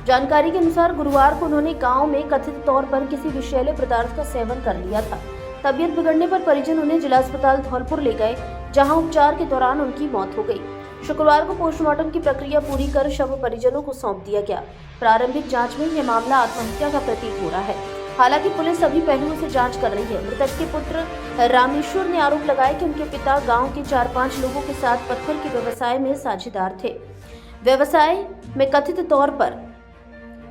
जानकारी के अनुसार गुरुवार को उन्होंने गांव में कथित तौर पर किसी विषैले पदार्थ का सेवन कर लिया था। तबीयत बिगड़ने पर परिजन उन्हें जिला अस्पताल धौलपुर ले गए, जहां उपचार के दौरान उनकी मौत हो गई। शुक्रवार को पोस्टमार्टम की प्रक्रिया पूरी कर शव परिजनों को सौंप दिया गया। प्रारंभिक जांच में यह मामला आत्महत्या का प्रतीत हो रहा है। हालांकि पुलिस सभी पहलुओं से जांच कर रही है। मृतक के पुत्र रामेश्वर ने आरोप लगाया कि उनके पिता गांव के 4-5 लोगों के साथ पत्थर के व्यवसाय में साझेदार थे। व्यवसाय में कथित तौर पर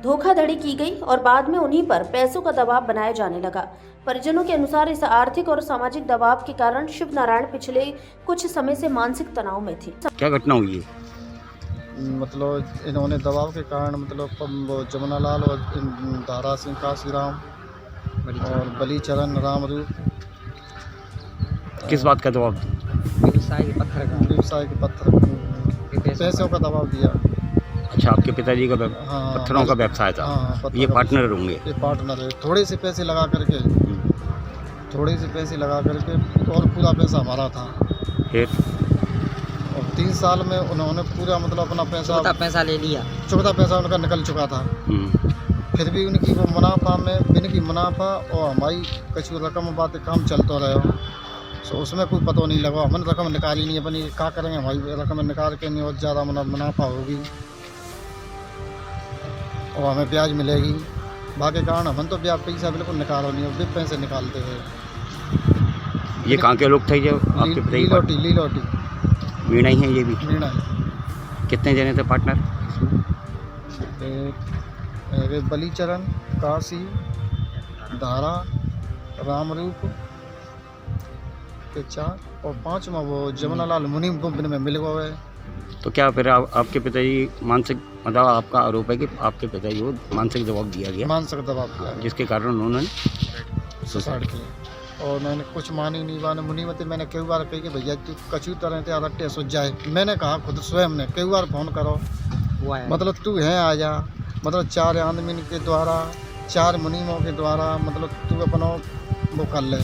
धोखाधड़ी की गई और बाद में उन्हीं पर पैसों का दबाव बनाया जाने लगा। परिजनों के अनुसार इस आर्थिक और सामाजिक दबाव के कारण शिव नारायण पिछले कुछ समय से मानसिक तनाव में थे। क्या घटना हुई है? मतलब इन्होंने दबाव के कारण मतलब वो जमुनालाल और दारा सिंह काशीराम और बलीचरण रामरूप किस बात का दबाव? व्यवसाय के पत्थर पैसों का दबाव दिया। अच्छा, आपके पिताजी का हाँ, पत्थरों का व्यवसाय था। हाँ, पत्थर ये का पार्टनर होंगे। ये पार्टनर है। थोड़े से पैसे लगा करके और पूरा पैसा हमारा था। फिर और 3 साल में उन्होंने पूरा मतलब अपना पैसा ले लिया। चौथा पैसा उनका निकल चुका था। फिर भी उनकी वो मुनाफा और हमारी कुछ रकम बात काम चलता रहा। तो उसमें कोई पता नहीं लगा। हमने रकम निकाली नहीं अपनी, क्या करेंगे, हमारी रकम निकाल के नहीं और ज़्यादा मुनाफा होगी और हमें ब्याज मिलेगी। बाकी कारण हम तो ब्याज पैसा बिल्कुल निकालो नहीं, और पैसे निकालते थे। ये कहाँ के लोग थे जो आपके पिताजी? लीलोटी मीणा ही है ये भी? मीणा है। कितने जने थे पार्टनर? एक बलीचरण, काशी, धारा, रामरूप के 4 और 5वां वो जमुनालाल मुनीम कंपनी में मिल गए। तो क्या फिर आपके पिताजी मानसिक, मतलब आपका आरोप है कि आपके पिताजी को मानसिक दबाव दिया गया? मानसिक दबाव दिया, जिसके कारण उन्होंने सुसाइड किया। और मैंने कुछ मानी नहीं बाने मुनीमती। मैंने कई बार कही कि भैया तू कचू तरह से रट्टे सुझ जाए। मैंने कहा खुद स्वयं ने कई बार फ़ोन करो, मतलब तू है आ जा, मतलब 4 आदमी के द्वारा 4 मुनीमों के द्वारा मतलब तू अपना वो कर ले,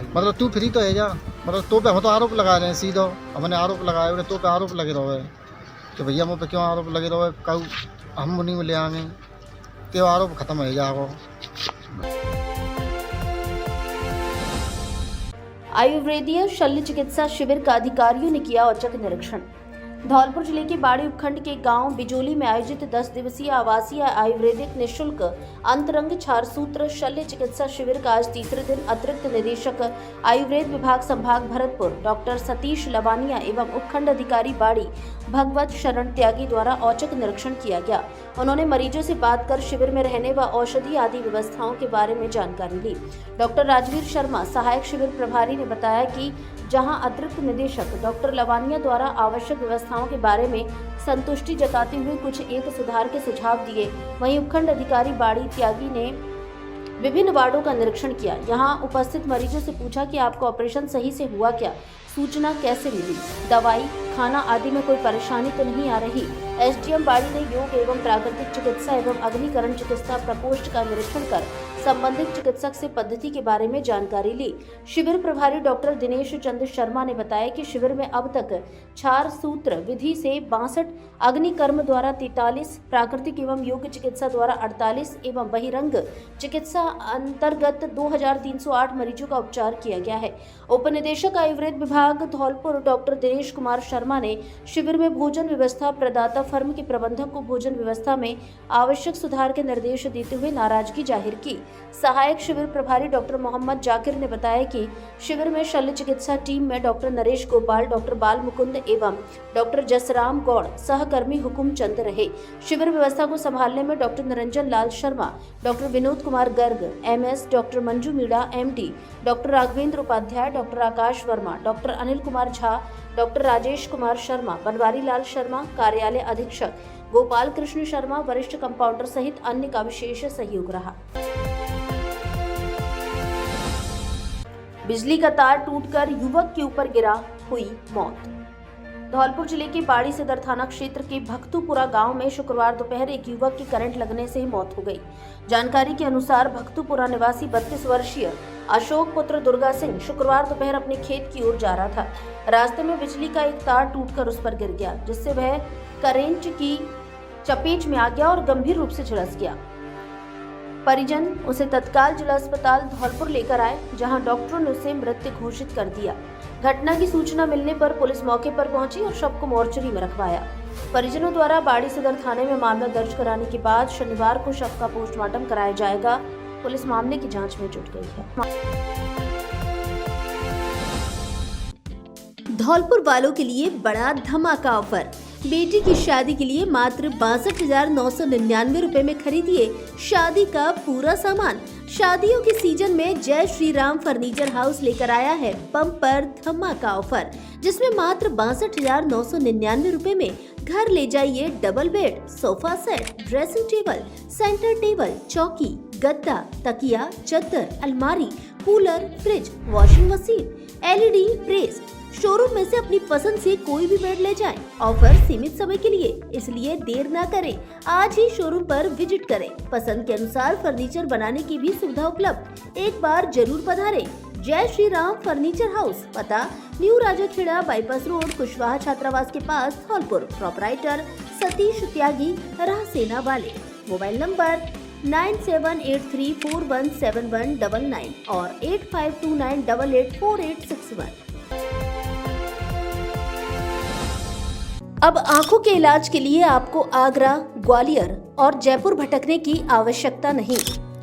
मतलब तू फ्री तो है जा। मतलब तो पे हम तो आरोप लगा रहे हैं सीधो। हमने आरोप लगाए हुए तो पे आरोप लगे रहे कि भैया मुझ पे क्यों आरोप लगे रहे, कल हम मुनी में ले आएंगे तो आरोप खत्म हो जाएगा। आयुर्वेदीय शल्य चिकित्सा शिविर का अधिकारियों ने किया औचक निरीक्षण। धौलपुर जिले के बाड़ी उपखंड के गांव बिजोली में आयोजित 10 दिवसीय आवासीय आयुर्वेदिक निःशुल्क अंतरंग क्षारसूत्र शल्य चिकित्सा शिविर का आज तीसरे दिन अतिरिक्त निदेशक आयुर्वेद विभाग संभाग भरतपुर डॉक्टर सतीश लवानिया एवं उपखंड अधिकारी बाड़ी भगवत शरण त्यागी द्वारा औचक निरीक्षण किया गया। उन्होंने मरीजों से बात कर शिविर में रहने व औषधि आदि व्यवस्थाओं के बारे में जानकारी ली। डॉक्टर राजवीर शर्मा सहायक शिविर प्रभारी ने बताया कि जहां अतिरिक्त निदेशक डॉक्टर लवानिया द्वारा आवश्यक व्यवस्थाओं के बारे में संतुष्टि जताते हुए कुछ एक सुधार के सुझाव दिए, वहीं उपखंड अधिकारी बाड़ी त्यागी ने विभिन्न वार्डों का निरीक्षण किया। यहां उपस्थित मरीजों से पूछा कि आपका ऑपरेशन सही से हुआ क्या, सूचना कैसे मिली, दवाई खाना आदि में कोई परेशानी तो नहीं आ रही। एसडीएम बाड़ी ने योग एवं प्राकृतिक चिकित्सा एवं अग्निकरण चिकित्सा प्रकोष्ठ का निरीक्षण कर संबंधित चिकित्सक से पद्धति के बारे में जानकारी ली। शिविर प्रभारी डॉक्टर दिनेश चंद्र शर्मा ने बताया कि शिविर में अब तक क्षार सूत्र विधि से 62, अग्निकर्म द्वारा 43, प्राकृतिक एवं योग चिकित्सा द्वारा 48 एवं बहिरंग चिकित्सा अंतर्गत 2308 मरीजों का उपचार किया गया है। उप निदेशक आयुर्वेद विभाग धौलपुर डॉक्टर दिनेश कुमार शर्मा ने शिविर में भोजन व्यवस्था प्रदाता फर्म के प्रबंधक को भोजन व्यवस्था में आवश्यक सुधार के निर्देश देते हुए नाराजगी जाहिर की। सहायक शिविर प्रभारी डॉक्टर मोहम्मद जाकिर ने बताया कि शिविर में शल्य चिकित्सा टीम में डॉक्टर नरेश गोपाल, डॉक्टर बाल मुकुंद एवं डॉक्टर जसराम गौड़ सहकर्मी हुकुम चंद रहे। शिविर व्यवस्था को संभालने में doctor Niranjan Lal Sharma, doctor Vinod Kumar Garg MS, doctor Manju Meena MD, doctor Raghavendra Upadhyay, doctor Akash Verma, doctor Anil Kumar Jha, doctor Rajesh Kumar Sharma, Banwari Lal Sharma, कार्यालय अधीक्षक गोपाल कृष्ण शर्मा, वरिष्ठ कंपाउंडर सहित अन्य का विशेष सहयोग रहा। बिजली का तार टूटकर युवक के ऊपर गिरा, हुई मौत। धौलपुर जिले के बाड़ी सदर थाना क्षेत्र के भक्तुपुरा गांव में शुक्रवार दोपहर एक युवक की करंट लगने से मौत हो गई। जानकारी के अनुसार भक्तुपुरा निवासी 32 वर्षीय अशोक पुत्र दुर्गा सिंह शुक्रवार दोपहर अपने खेत की ओर जा रहा था। रास्ते में बिजली का एक तार टूटकर उस पर गिर गया, जिससे वह करंट की चपेट में आ गया और गंभीर रूप से झुलस गया। परिजन उसे तत्काल जिला अस्पताल धौलपुर लेकर आए, जहां डॉक्टरों ने उसे मृत घोषित कर दिया। घटना की सूचना मिलने पर पुलिस मौके पर पहुंची और शव को मोर्चरी में रखवाया। परिजनों द्वारा बाड़ी सदर थाने में मामला दर्ज कराने के बाद शनिवार को शव का पोस्टमार्टम कराया जाएगा। पुलिस मामले की जांच में जुट गई है। धौलपुर वालों के लिए बड़ा धमाका ऑफर। बेटी की शादी के लिए मात्र 62,999 रुपए में खरीदिए शादी का पूरा सामान। शादियों के सीजन में जय श्री राम फर्नीचर हाउस लेकर आया है बम्पर धमाका ऑफर, जिसमें मात्र 62,999 रुपए में घर ले जाइए double bed, sofa set, dressing table, centre table, चौकी, गद्दा, तकिया, चद्दर, अलमारी, cooler, fridge, washing machine, LED press. Showroom में से अपनी पसंद से कोई भी बेड ले जाएं। ऑफर सीमित समय के लिए, इसलिए देर ना करें, आज ही शोरूम पर विजिट करें। पसंद के अनुसार फर्नीचर बनाने की भी सुविधा उपलब्ध। एक बार जरूर पधारें। जय श्री राम फर्नीचर हाउस, पता new Rajakhera bypass road, Kushwaha छात्रावास के पास, धौलपुर। प्रोपराइटर सतीश त्यागी, राहसेना वाले। मोबाइल नंबर 9783417199 और 8529884861। अब आंखों के इलाज के लिए आपको आगरा, ग्वालियर और जयपुर भटकने की आवश्यकता नहीं,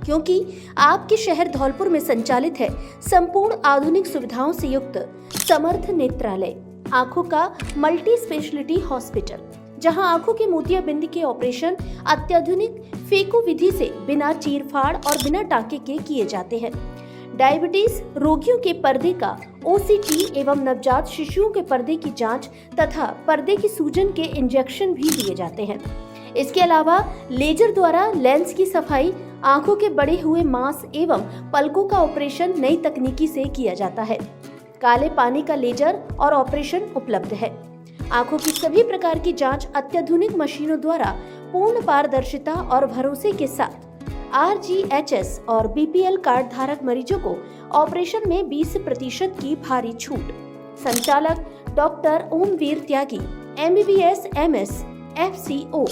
क्योंकि आपके शहर धौलपुर में संचालित है संपूर्ण आधुनिक सुविधाओं से युक्त समर्थ नेत्रालय, आंखों का मल्टी स्पेशलिटी हॉस्पिटल, जहां आंखों के मोतियाबिंद के ऑपरेशन अत्याधुनिक फेको विधि से बिना चीरफाड़ और बिना टाँके के किए जाते हैं। डायबिटीज रोगियों के पर्दे का OCT एवं नवजात शिशुओं के पर्दे की जांच तथा पर्दे की सूजन के इंजेक्शन भी दिए जाते हैं। इसके अलावा लेजर द्वारा लेंस की सफाई, आंखों के बढ़े हुए मांस एवं पलकों का ऑपरेशन नई तकनीकी से किया जाता है। काले पानी का लेजर और ऑपरेशन उपलब्ध है। आंखों की सभी प्रकार की जांच अत्याधुनिक मशीनों द्वारा पूर्ण पारदर्शिता और भरोसे के साथ। RGHS और BPL कार्ड धारक मरीजों को ऑपरेशन में 20% की भारी छूट। संचालक डॉक्टर ओमवीर त्यागी, MBBS MS FCO,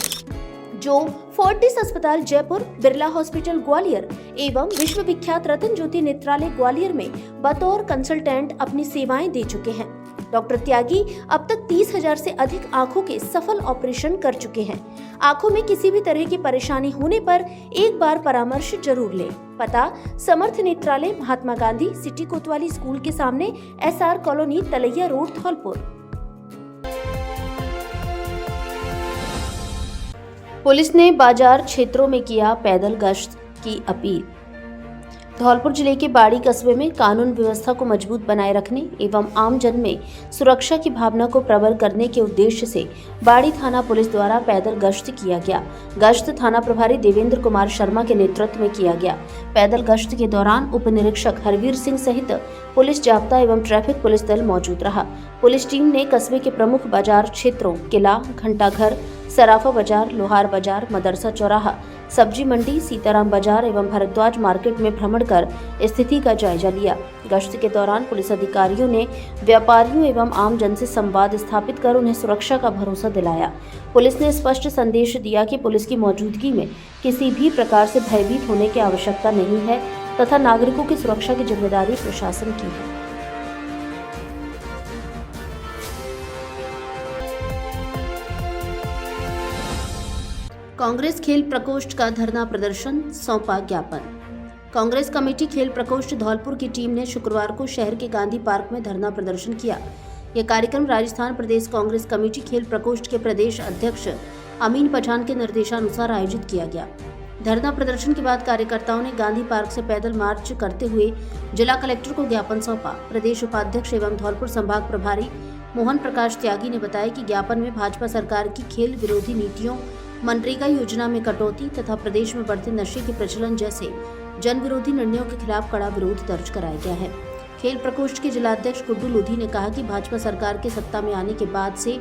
जो फोर्टिस अस्पताल जयपुर, बिरला हॉस्पिटल ग्वालियर एवं विश्व विख्यात रतन ज्योति नेत्रालय ग्वालियर में बतौर कंसल्टेंट अपनी सेवाएं दे चुके हैं। डॉक्टर त्यागी अब तक 30,000 से अधिक आंखों के सफल ऑपरेशन कर चुके हैं। आंखों में किसी भी तरह की परेशानी होने पर एक बार परामर्श जरूर लें। पता समर्थ नेत्रालय, महात्मा गांधी सिटी कोतवाली स्कूल के सामने, SR कॉलोनी, तलैया रोड, धौलपुर। पुलिस ने बाजार क्षेत्रों में किया पैदल गश्त की अपील। धौलपुर जिले के बाड़ी कस्बे में कानून व्यवस्था को मजबूत बनाए रखने एवं आम जन में सुरक्षा की भावना को प्रबल करने के उद्देश्य से बाड़ी थाना पुलिस द्वारा पैदल गश्त किया गया। गश्त थाना प्रभारी देवेंद्र कुमार शर्मा के नेतृत्व में किया गया। पैदल गश्त के दौरान उप निरीक्षक हरवीर सिंह सहित पुलिस जाब्ता एवं ट्रैफिक पुलिस दल मौजूद रहा। पुलिस टीम ने कस्बे के प्रमुख बाजार क्षेत्रों किला, घंटाघर, सराफा बाजार, लोहार बाजार, मदरसा चौराहा, सब्जी मंडी, सीताराम बाजार एवं भारद्वाज मार्केट में भ्रमण कर स्थिति का जायजा लिया। गश्त के दौरान पुलिस अधिकारियों ने व्यापारियों एवं आम जन से संवाद स्थापित कर उन्हें सुरक्षा का भरोसा दिलाया। पुलिस ने स्पष्ट संदेश दिया कि पुलिस की मौजूदगी में किसी भी प्रकार से भयभीत होने की आवश्यकता नहीं है तथा नागरिकों की सुरक्षा की जिम्मेदारी प्रशासन की है। कांग्रेस खेल प्रकोष्ठ का धरना प्रदर्शन, सौंपा ज्ञापन। कांग्रेस कमेटी खेल प्रकोष्ठ धौलपुर की टीम ने शुक्रवार को शहर के गांधी पार्क में धरना प्रदर्शन किया। यह कार्यक्रम राजस्थान प्रदेश कांग्रेस कमेटी खेल प्रकोष्ठ के प्रदेश अध्यक्ष अमीन पठान के निर्देशानुसार आयोजित किया गया। धरना प्रदर्शन के बाद कार्यकर्ताओं ने गांधी पार्क से पैदल मार्च करते हुए जिला कलेक्टर को ज्ञापन सौंपा। प्रदेश उपाध्यक्ष एवं धौलपुर संभाग प्रभारी मोहन प्रकाश त्यागी ने बताया कि ज्ञापन में भाजपा सरकार की खेल विरोधी नीतियों, मनरेगा योजना में कटौती तथा प्रदेश में बढ़ते नशे के प्रचलन जैसे जन विरोधी निर्णयों के खिलाफ कड़ा विरोध दर्ज कराया गया है। खेल प्रकोष्ठ के जिलाध्यक्ष गुड्डू लोधी ने कहा कि भाजपा सरकार के सत्ता में आने के बाद से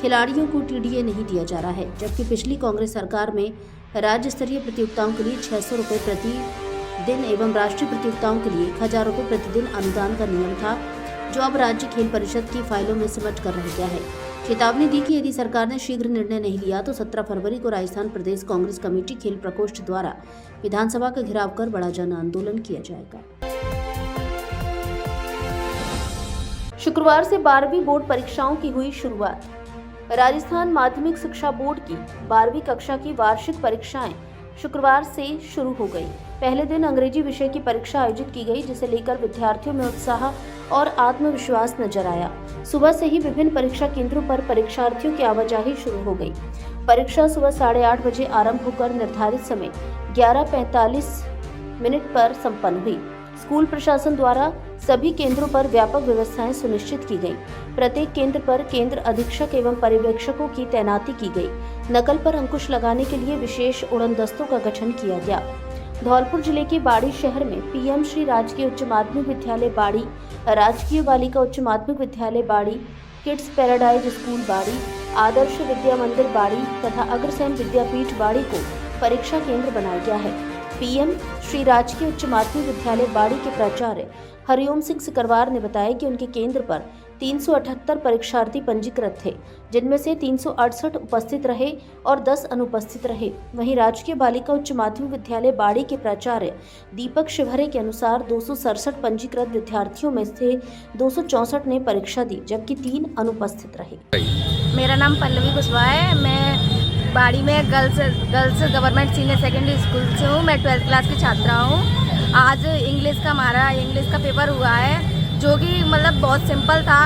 खिलाड़ियों को TDA नहीं दिया जा रहा है, जबकि पिछली कांग्रेस सरकार में राज्य स्तरीय प्रतियोगिताओं के लिए 600 रुपये प्रति दिन एवं राष्ट्रीय प्रतियोगिताओं के लिए 1,000 रुपये प्रतिदिन अनुदान का नियम था, जो अब राज्य खेल परिषद की फाइलों में सिमट कर रह गया है। चेतावनी दी कि यदि सरकार ने शीघ्र निर्णय नहीं लिया तो 17 फरवरी को राजस्थान प्रदेश कांग्रेस कमेटी खेल प्रकोष्ठ द्वारा विधानसभा का घेराव कर बड़ा जन आंदोलन किया जाएगा। शुक्रवार से 12वीं बोर्ड परीक्षाओं की हुई शुरुआत। राजस्थान माध्यमिक शिक्षा बोर्ड की 12वीं कक्षा की वार्षिक परीक्षाएं शुक्रवार से शुरू हो गई। पहले दिन अंग्रेजी विषय की परीक्षा आयोजित की गई, जिसे लेकर विद्यार्थियों में उत्साह और आत्मविश्वास नजर आया। सुबह से ही विभिन्न परीक्षा केंद्रों पर परीक्षार्थियों की आवाजाही शुरू हो गई। परीक्षा सुबह 8:30 बजे आरंभ होकर निर्धारित समय 11:45 पर संपन्न हुई। स्कूल प्रशासन द्वारा सभी केंद्रों पर व्यापक व्यवस्थाएं सुनिश्चित की गईं। प्रत्येक केंद्र पर केंद्र अधीक्षक एवं पर्यवेक्षकों की तैनाती की गई। नकल पर अंकुश लगाने के लिए विशेष उड़न दस्तों का गठन किया गया। धौलपुर जिले के बाड़ी शहर में पीएम श्री राजकीय उच्च माध्यमिक विद्यालय बाड़ी, राजकीय बालिका उच्च माध्यमिक विद्यालय बाड़ी, किड्स पैराडाइज स्कूल बाड़ी, आदर्श विद्या मंदिर बाड़ी तथा अग्रसेन विद्यापीठ बाड़ी को परीक्षा केंद्र बनाया गया है। पीएम श्री राजकीय उच्च माध्यमिक विद्यालय बाड़ी के प्राचार्य हरिओम सिंह सिकरवार ने बताया कि उनके केंद्र पर 378 परीक्षार्थी पंजीकृत थे, जिनमें से 368 उपस्थित रहे और 10 अनुपस्थित रहे। वहीं राजकीय बालिका उच्च माध्यमिक विद्यालय बाड़ी के प्राचार्य दीपक शिवहरे के अनुसार 267 पंजीकृत विद्यार्थियों में से 264 ने परीक्षा दी, जबकि 3 अनुपस्थित रहे। मेरा नाम पल्लवी कुशवाहा है। मैं बाड़ी में girls government senior secondary school से हूँ। मैं 12th क्लास की छात्रा हूँ। आज इंग्लिश का पेपर हुआ है, जो कि मतलब बहुत सिंपल था,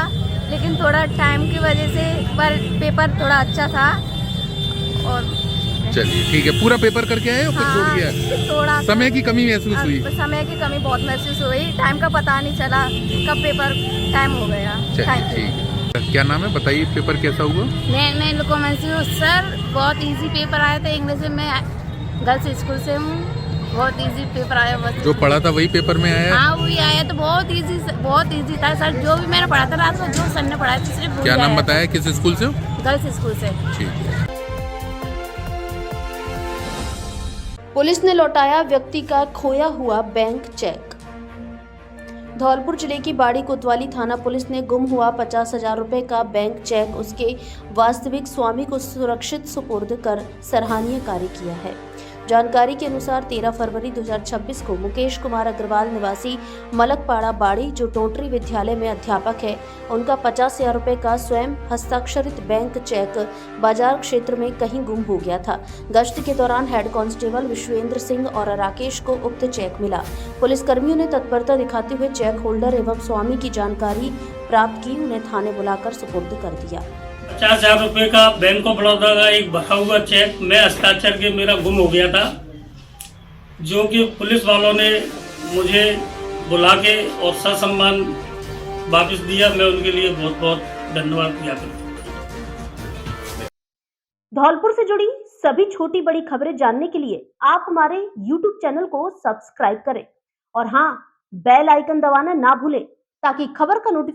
लेकिन थोड़ा टाइम की वजह से पर पेपर थोड़ा अच्छा था। और चलिए ठीक है, पूरा पेपर करके आए हो फिर छूट गया? थोड़ा समय की कमी महसूस हुई? समय की कमी बहुत महसूस हुई। टाइम का पता नहीं चला कब पेपर टाइम हो गया। ठीक। क्या नाम है, बताइए पेपर कैसा हुआ? मैं लुकोमेंसी हूँ सर। बहुत इजी पेपर आया था। इंग्लिश में मैं गर्ल्स स्कूल से हूँ। बहुत इजी पेपर आया। बस जो पढ़ा था वही पेपर में आया? हाँ वही आया। तो बहुत इजी था सर। जो भी मैंने पढ़ा था रात में, जो सर ने पढ़ाया था सिर्फ। क्या नाम बताया, किस स्कूल से हो? गर्ल्स स्कूल से। ठीक है। पुलिस ने लौटाया व्यक्ति का खोया हुआ बैंक चेक। धौलपुर जिले की बाड़ी कोतवाली थाना पुलिस ने गुम हुआ 50,000 रुपए का बैंक चेक उसके वास्तविक स्वामी को सुरक्षित सुपुर्द कर सराहनीय कार्य किया है। जानकारी के अनुसार 13 फरवरी 2026 को मुकेश कुमार अग्रवाल निवासी मलकपाड़ा बाड़ी, जो टोटरी विद्यालय में अध्यापक है, उनका 50,000 रुपए का स्वयं हस्ताक्षरित बैंक चेक बाजार क्षेत्र में कहीं गुम हो गया था। गश्त के दौरान हेड कांस्टेबल विश्वेंद्र सिंह और राकेश को उक्त चेक मिला। पुलिस कर्मियों ने तत्परता दिखाते हुए चेक होल्डर एवं स्वामी की जानकारी प्राप्त की, उन्हें थाने बुलाकर सुपुर्द कर दिया। 50,000 रुपए का बैंक ऑफ बड़ौदा का एक भरा हुआ चेक मैं हस्ताक्षर के मेरा गुम हो गया था, जो कि पुलिस वालों ने मुझे बुला के और ससम्मान वापस दिया। मैं उनके लिए बहुत बहुत धन्यवाद ज्ञापन करता हूं। धौलपुर से जुड़ी सभी छोटी बड़ी खबरें जानने के लिए आप हमारे YouTube चैनल को सब्सक्राइब करें और हाँ, बेल आइकन दबाना ना भूलें, ताकि खबर का नोटिफिकेशन